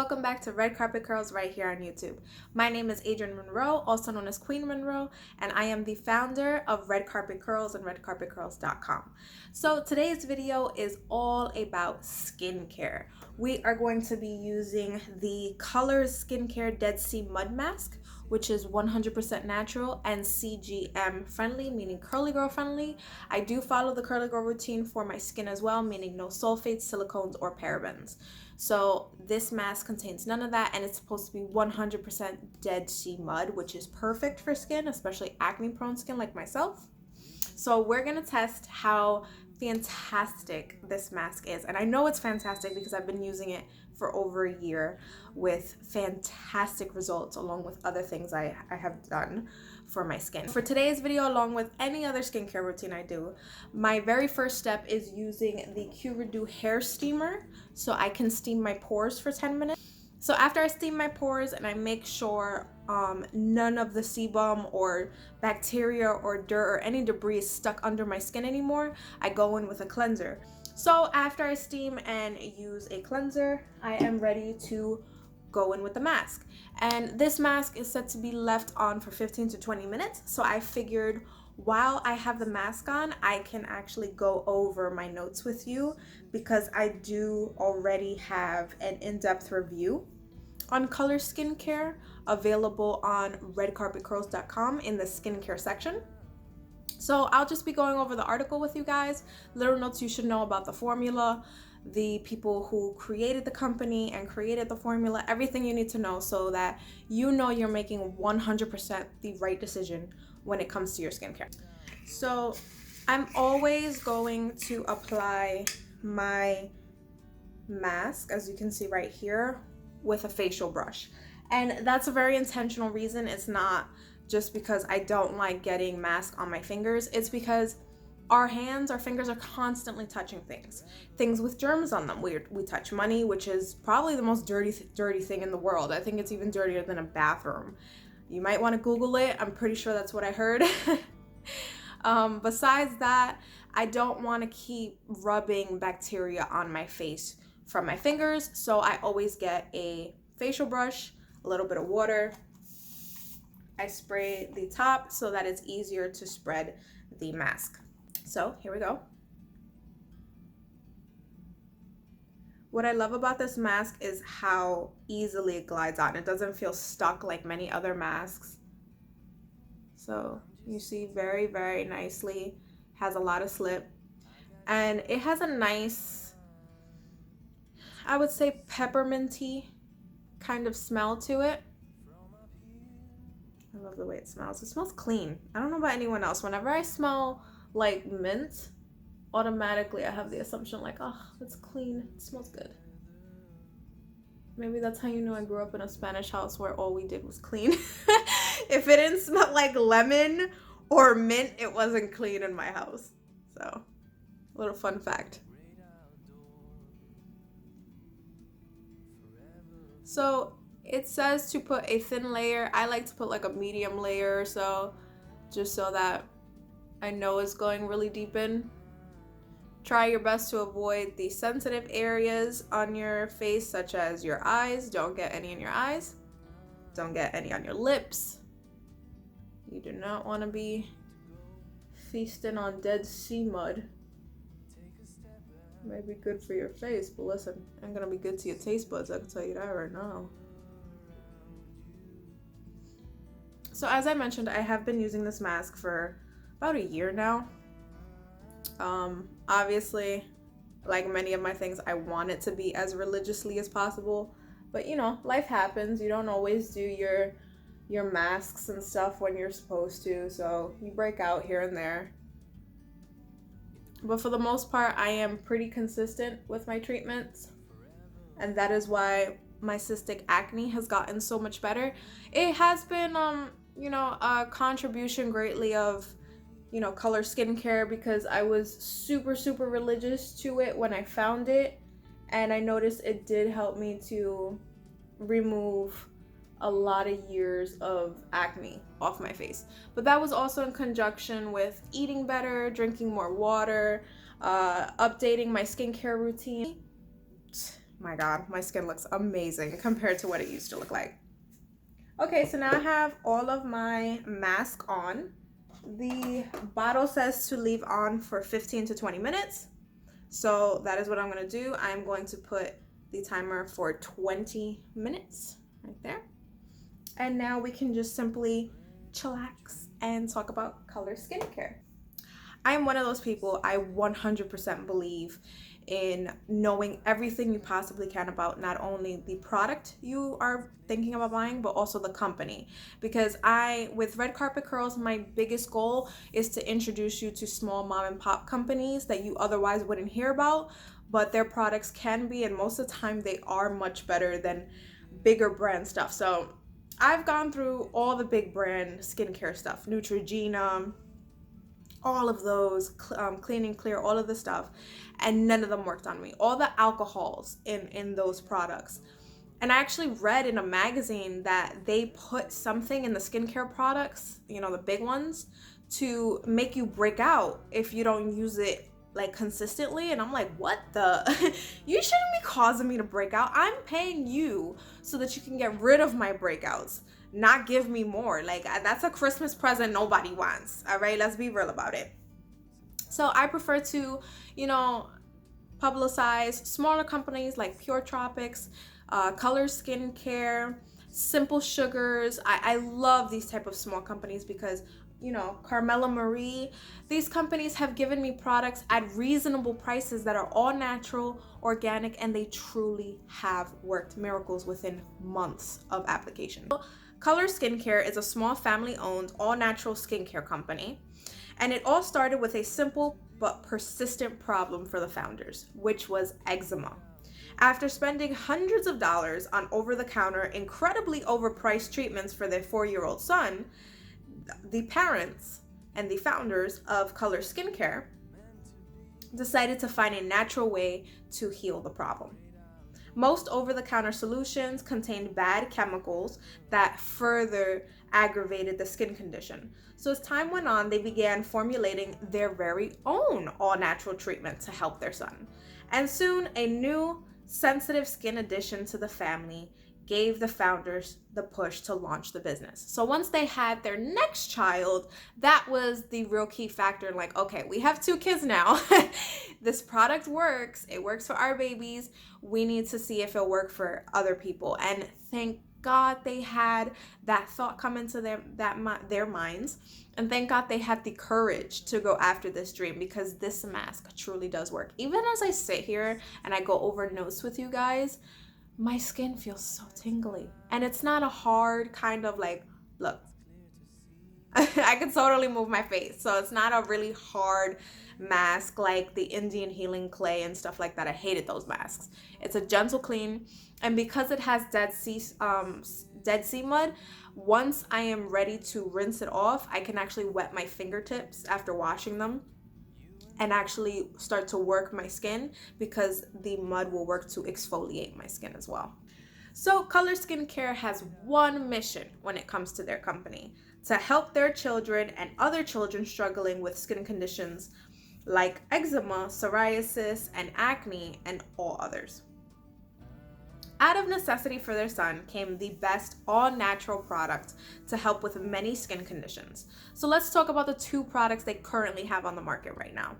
welcome back to Red Carpet Curls right here on YouTube. My name is Adrienne Monroe, also known as Queen Monroe, and I am the founder of Red Carpet Curls and redcarpetcurls.com. So today's video is all about skincare. We are going to be using the Colors Skincare Dead Sea Mudmask, which is 100% natural and CGM friendly, meaning curly girl friendly. I do follow the curly girl routine for my skin as well, meaning no sulfates, silicones, or parabens. So this mask contains none of that, and it's supposed to be 100% Dead Sea mud, which is perfect for skin, especially acne prone skin like myself. So we're gonna test how fantastic this mask is, and I know it's fantastic because I've been using it for over a year with fantastic results, along with other things I have done for my skin. For today's video, along with any other skincare routine I do, my very first step is using the Q-Redo hair steamer so I can steam my pores for 10 minutes. So after I steam my pores and I make sure none of the sebum or bacteria or dirt or any debris is stuck under my skin anymore, I go in with a cleanser. So after I steam and use a cleanser, I am ready to go in with the mask. And this mask is set to be left on for 15 to 20 minutes. So I figured while I have the mask on, I can actually go over my notes with you because I do already have an in-depth review on color skincare available on redcarpetcurls.com in the skincare section. So I'll just be going over the article with you guys, little notes you should know about the formula, the people who created the company and created the formula, everything you need to know so that you know you're making 100% the right decision when it comes to your skincare. So I'm always going to apply my mask, as you can see right here, with a facial brush. And that's a very intentional reason. It's not just because I don't like getting mask on my fingers. It's because our fingers are constantly touching things with germs on them. We touch money, which is probably the most dirty thing in the world. I think it's even dirtier than a bathroom. You might want to Google it. I'm pretty sure that's what I heard. Besides that, I don't want to keep rubbing bacteria on my face from my fingers, so I always get a facial brush, a little bit of water. I spray the top so that it's easier to spread the mask. So here we go. What I love about this mask is how easily it glides on. It doesn't feel stuck like many other masks. So you see, very, very nicely, has a lot of slip, and it has a nice, I would say, pepperminty kind of smell to it. I love the way it smells. It smells clean. I don't know about anyone else. Whenever I smell like mint, automatically I have the assumption like, oh, it's clean. It smells good. Maybe that's how you know I grew up in a Spanish house where all we did was clean. If it didn't smell like lemon or mint, it wasn't clean in my house. So, a little fun fact. So it says to put a thin layer. I like to put like a medium layer or so, just so that I know it's going really deep in. Try your best to avoid the sensitive areas on your face, such as your eyes. Don't get any in your eyes. Don't get any on your lips. You do not want to be feasting on Dead Sea mud. Might be good for your face, but listen, ain't gonna be good to your taste buds, I can tell you that right now. So as I mentioned, I have been using this mask for about a year now. Obviously, like many of my things, I want it to be as religiously as possible, but you know, life happens. You don't always do your masks and stuff when you're supposed to, so you break out here and there. But for the most part, I am pretty consistent with my treatments, and that is why my cystic acne has gotten so much better. It has been, a contribution greatly of, color skincare, because I was super, super religious to it when I found it, and I noticed it did help me to remove a lot of years of acne off my face. But that was also in conjunction with eating better, drinking more water, updating my skincare routine. my God, my skin looks amazing compared to what it used to look like. Okay, so now I have all of my mask on. The bottle says to leave on for 15 to 20 minutes. So that is what I'm going to do. I'm going to put the timer for 20 minutes right there. And now we can just simply chillax and talk about color skincare. I am one of those people, I 100% believe in knowing everything you possibly can about not only the product you are thinking about buying, but also the company. Because with Red Carpet Curls, my biggest goal is to introduce you to small mom and pop companies that you otherwise wouldn't hear about, but their products can be, and most of the time they are much better than bigger brand stuff. So I've gone through all the big brand skincare stuff, Neutrogena, all of those, Clean and Clear, all of the stuff, and none of them worked on me. All the alcohols in those products. And I actually read in a magazine that they put something in the skincare products, you know, the big ones, to make you break out if you don't use it like consistently. And I'm like, what the? You shouldn't be causing me to break out. I'm paying you so that you can get rid of my breakouts, not give me more. Like, that's a Christmas present nobody wants. All right, let's be real about it. So I prefer to, you know, publicize smaller companies like Pure Tropics, Color Skincare, Simple Sugars. I love these type of small companies because, you know, Carmela Marie, these companies have given me products at reasonable prices that are all natural, organic, and they truly have worked miracles within months of application. Color Skincare is a small family-owned, all-natural skincare company, and it all started with a simple but persistent problem for the founders, which was eczema. After spending hundreds of dollars on over-the-counter, incredibly overpriced treatments for their 4-year-old son, the parents and the founders of Color Skincare decided to find a natural way to heal the problem. Most over-the-counter solutions contained bad chemicals that further aggravated the skin condition. So as time went on, they began formulating their very own all-natural treatment to help their son. And soon, a new sensitive skin addition to the family gave the founders the push to launch the business. So once they had their next child, that was the real key factor. Like, okay, we have 2 kids now. This product works. It works for our babies. We need to see if it'll work for other people. And thank God they had that thought come into their minds. And thank God they had the courage to go after this dream, because this mask truly does work. Even as I sit here and I go over notes with you guys, my skin feels so tingly. And it's not a hard kind of like, look, I can totally move my face. So it's not a really hard mask like the Indian Healing Clay and stuff like that. I hated those masks. It's a gentle clean. And because it has Dead Sea mud, once I am ready to rinse it off, I can actually wet my fingertips after washing them and actually start to work my skin, because the mud will work to exfoliate my skin as well. So Color Skincare has one mission when it comes to their company: to help their children and other children struggling with skin conditions like eczema, psoriasis, and acne, and all others. Out of necessity for their son came the best all-natural product to help with many skin conditions. So let's talk about the 2 products they currently have on the market right now.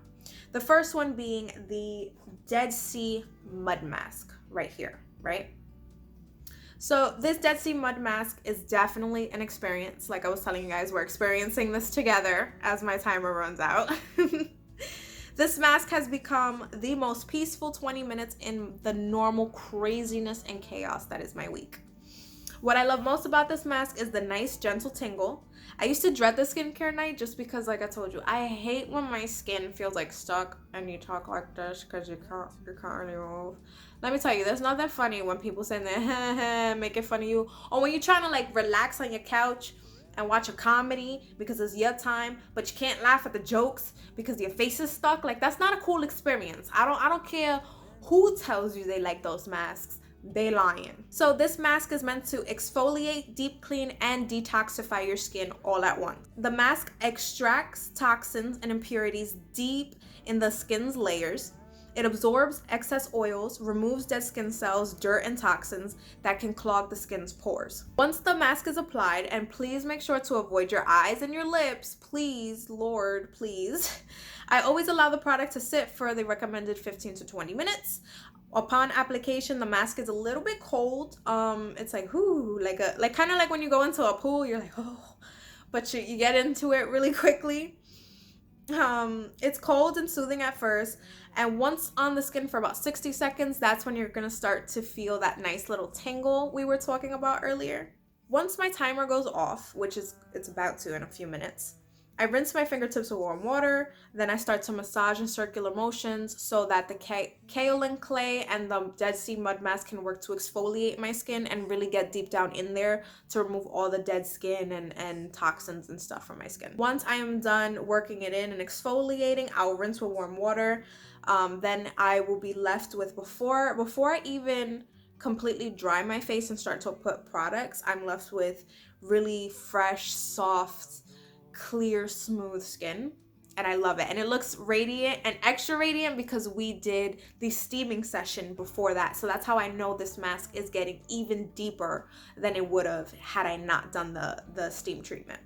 The first one being the Dead Sea Mudmask right here, right? So this Dead Sea Mudmask is definitely an experience. Like I was telling you guys, we're experiencing this together as my timer runs out. This mask has become the most peaceful 20 minutes in the normal craziness and chaos that is my week. What I love most about this mask is the nice gentle tingle. I used to dread the skincare night just because, like I told you, I hate when my skin feels like stuck and you talk like this because you can't really move. Let me tell you, there's nothing funny when people say that, make it fun of you, or when you're trying to like relax on your couch and watch a comedy because it's your time, but you can't laugh at the jokes because your face is stuck. Like, that's not a cool experience. I don't care who tells you they like those masks. They lying. So this mask is meant to exfoliate, deep clean, and detoxify your skin all at once. The mask extracts toxins and impurities deep in the skin's layers, It absorbs excess oils, removes dead skin cells, dirt, and toxins that can clog the skin's pores. Once the mask is applied, and please make sure to avoid your eyes and your lips, please, Lord, please. I always allow the product to sit for the recommended 15 to 20 minutes. Upon application, the mask is a little bit cold. It's like, whoo, like kind of like when you go into a pool, you're like, oh, but you get into it really quickly. It's cold and soothing at first, and once on the skin for about 60 seconds, that's when you're gonna start to feel that nice little tingle we were talking about earlier. Once my timer goes off, which is it's about to in a few minutes, I rinse my fingertips with warm water. Then I start to massage in circular motions so that the kaolin clay and the Dead Sea Mudmask can work to exfoliate my skin and really get deep down in there to remove all the dead skin and toxins and stuff from my skin. Once I am done working it in and exfoliating, I'll rinse with warm water. Then I will be left with, before I even completely dry my face and start to put products, I'm left with really fresh, soft, clear, smooth skin, and I love it. And it looks radiant and extra radiant because we did the steaming session before that, so that's how I know this mask is getting even deeper than it would have had I not done the steam treatment.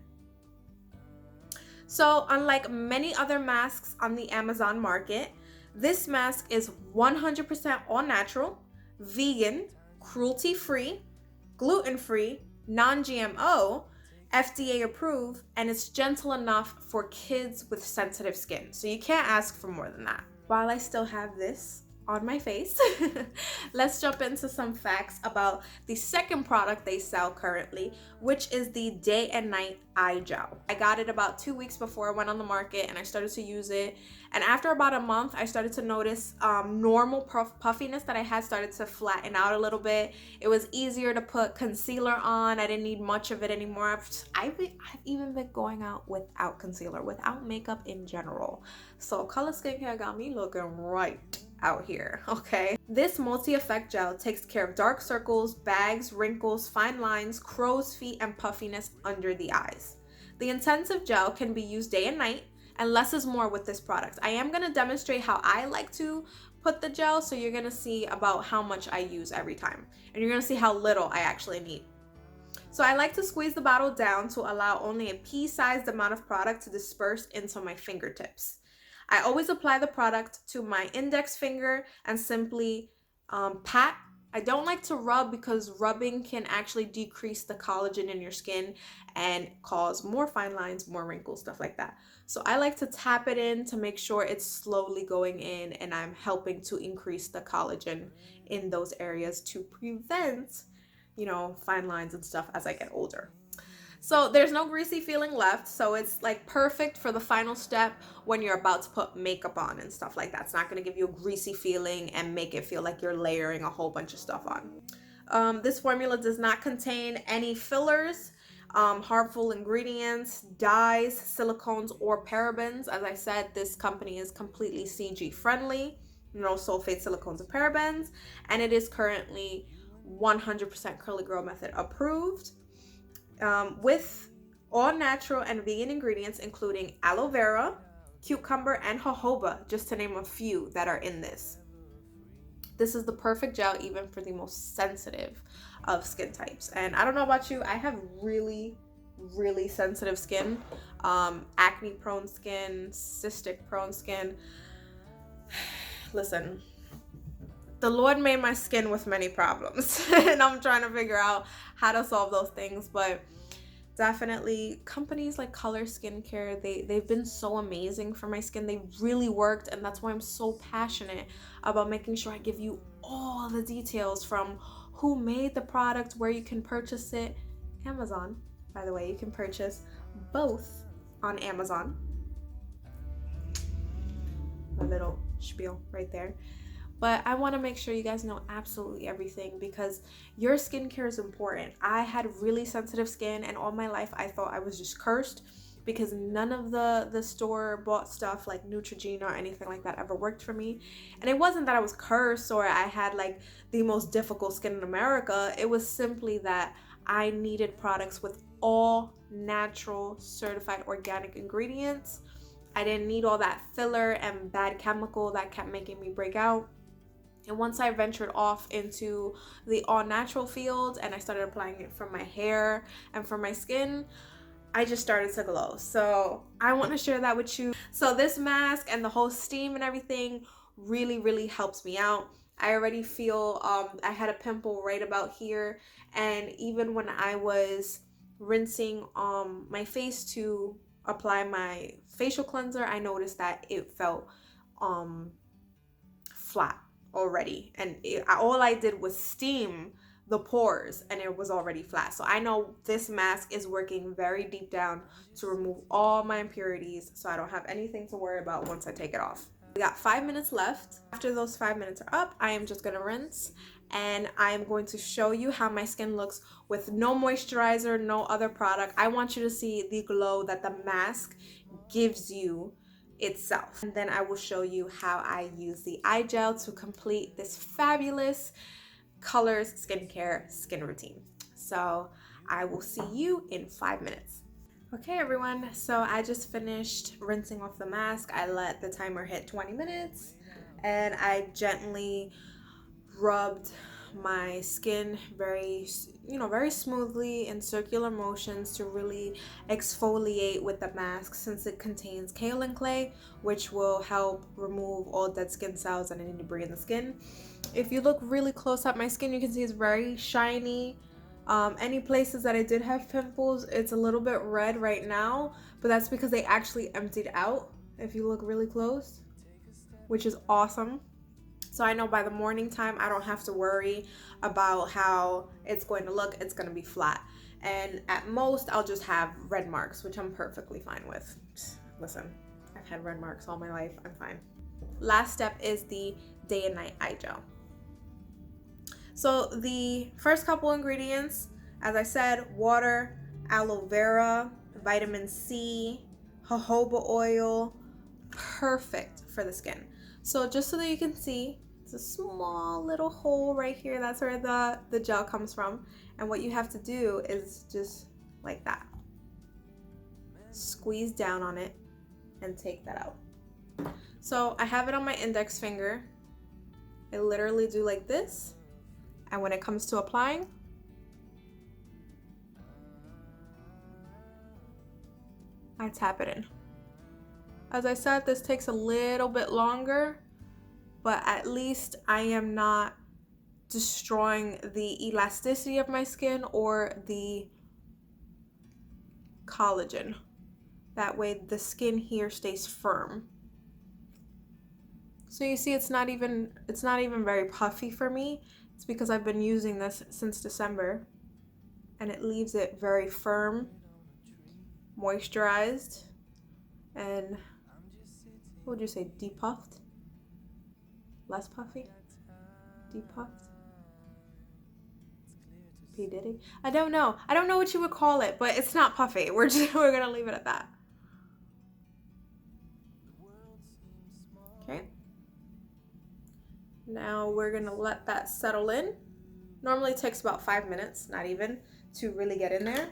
So unlike many other masks on the Amazon market, this mask is 100% all natural, vegan, cruelty-free, gluten-free, non-GMO, FDA approved, and it's gentle enough for kids with sensitive skin. So you can't ask for more than that. While I still have this on my face, let's jump into some facts about the second product they sell currently, which is the day and night eye gel. I got it about 2 weeks before it went on the market, and I started to use it. And after about a month, I started to notice normal puffiness that I had started to flatten out a little bit. It was easier to put concealer on. I didn't need much of it anymore. I've even been going out without concealer, without makeup in general. So Color Skincare got me looking right out here, okay? This multi-effect gel takes care of dark circles, bags, wrinkles, fine lines, crow's feet, and puffiness under the eyes. The intensive gel can be used day and night, and less is more with this product. I am gonna demonstrate how I like to put the gel, so you're gonna see about how much I use every time, and you're gonna see how little I actually need. So I like to squeeze the bottle down to allow only a pea-sized amount of product to disperse into my fingertips. I always apply the product to my index finger and simply pat. I don't like to rub because rubbing can actually decrease the collagen in your skin and cause more fine lines, more wrinkles, stuff like that. So I like to tap it in to make sure it's slowly going in and I'm helping to increase the collagen in those areas to prevent, fine lines and stuff as I get older. So there's no greasy feeling left, so it's like perfect for the final step when you're about to put makeup on and stuff like that. It's not going to give you a greasy feeling and make it feel like you're layering a whole bunch of stuff on. This formula does not contain any fillers, harmful ingredients, dyes, silicones, or parabens. As I said, this company is completely CG friendly, no sulfate, silicones, or parabens, and it is currently 100% Curly Girl Method approved. With all natural and vegan ingredients, including aloe vera, cucumber, and jojoba, just to name a few that are in this. This is the perfect gel even for the most sensitive of skin types. And I don't know about you, I have really, really sensitive skin, acne prone skin, cystic prone skin. Listen, the Lord made my skin with many problems and I'm trying to figure out how to solve those things. But definitely companies like Color Skincare, they've been so amazing for my skin. They really worked, and that's why I'm so passionate about making sure I give you all the details, from who made the product, where you can purchase it. Amazon, by the way, you can purchase both on Amazon. My little spiel right there. But I want to make sure you guys know absolutely everything, because your skincare is important. I had really sensitive skin, and all my life I thought I was just cursed because none of the store-bought stuff like Neutrogena or anything like that ever worked for me. And it wasn't that I was cursed or I had like the most difficult skin in America. It was simply that I needed products with all natural, certified organic ingredients. I didn't need all that filler and bad chemical that kept making me break out. And once I ventured off into the all natural field and I started applying it for my hair and for my skin, I just started to glow. So I want to share that with you. So this mask and the whole steam and everything really helps me out. I already feel I had a pimple right about here, and even when I was rinsing my face to apply my facial cleanser, I noticed that it felt flat already, and all I did was steam the pores and it was already flat. So I know this mask is working very deep down to remove all my impurities, so I don't have anything to worry about once I take it off. We got 5 minutes left. After those 5 minutes are up, I am just gonna rinse, and I am going to show you how my skin looks with no moisturizer, no other product. I want you to see the glow that the mask gives you itself. And then I will show you how I use the eye gel to complete this fabulous Colors skincare skin routine. So I will see you in 5 minutes. Okay everyone, so I just finished rinsing off the mask. I let the timer hit 20 minutes and I gently rubbed my skin very smoothly in circular motions to really exfoliate with the mask, since it contains kaolin clay, which will help remove all dead skin cells and any debris in the skin. If you look really close at my skin, you can see it's very shiny. Any places that I did have pimples, it's a little bit red right now, but that's because they actually emptied out if you look really close, which is awesome. So I know by the morning time, I don't have to worry about how it's going to look. It's going to be flat. And at most, I'll just have red marks, which I'm perfectly fine with. Listen, I've had red marks all my life. I'm fine. Last step is the day and night eye gel. So the first couple ingredients, as I said, water, aloe vera, vitamin C, jojoba oil, perfect for the skin. So just so that you can see, it's a small little hole right here. That's where the gel comes from. And what you have to do is just like that. Squeeze down on it and take that out. So I have it on my index finger. I literally do like this. And when it comes to applying, I tap it in. As I said, this takes a little bit longer, but at least I am not destroying the elasticity of my skin or the collagen. That way the skin here stays firm. So you see, it's not even very puffy for me. It's because I've been using this since December, and it leaves it very firm, moisturized, and what would you say, depuffed? Less puffy? Depuffed? P. Diddy? I don't know what you would call it, but it's not puffy. We're gonna leave it at that. Okay. Now we're gonna let that settle in. Normally it takes about 5 minutes, not even, to really get in there.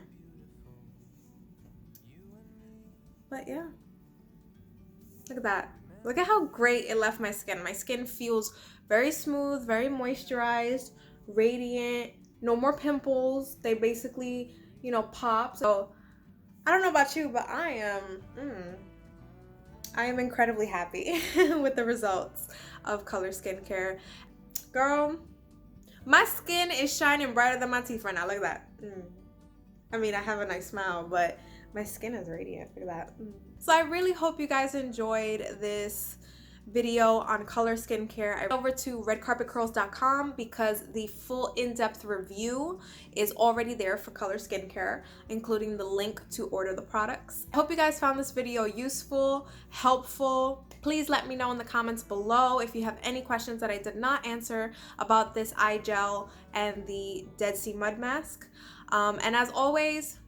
But yeah, look at that. Look at how great it left my skin. My skin feels very smooth, very moisturized, radiant, no more pimples. They basically, pop. So I don't know about you, but I am incredibly happy with the results of Color Skincare. Girl, my skin is shining brighter than my teeth right now. Look at that. I mean, I have a nice smile, but my skin is radiant. Look at that. So I really hope you guys enjoyed this video on Color Skincare. I went over to redcarpetcurls.com because the full in-depth review is already there for Color Skincare, including the link to order the products. I hope you guys found this video useful, helpful. Please let me know in the comments below if you have any questions that I did not answer about this eye gel and the Dead Sea Mud Mask. And as always,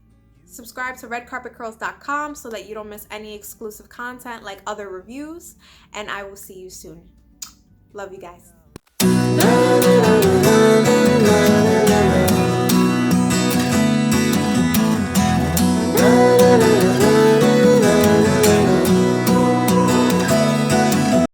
subscribe to redcarpetcurls.com so that you don't miss any exclusive content like other reviews, and I will see you soon. Love you guys.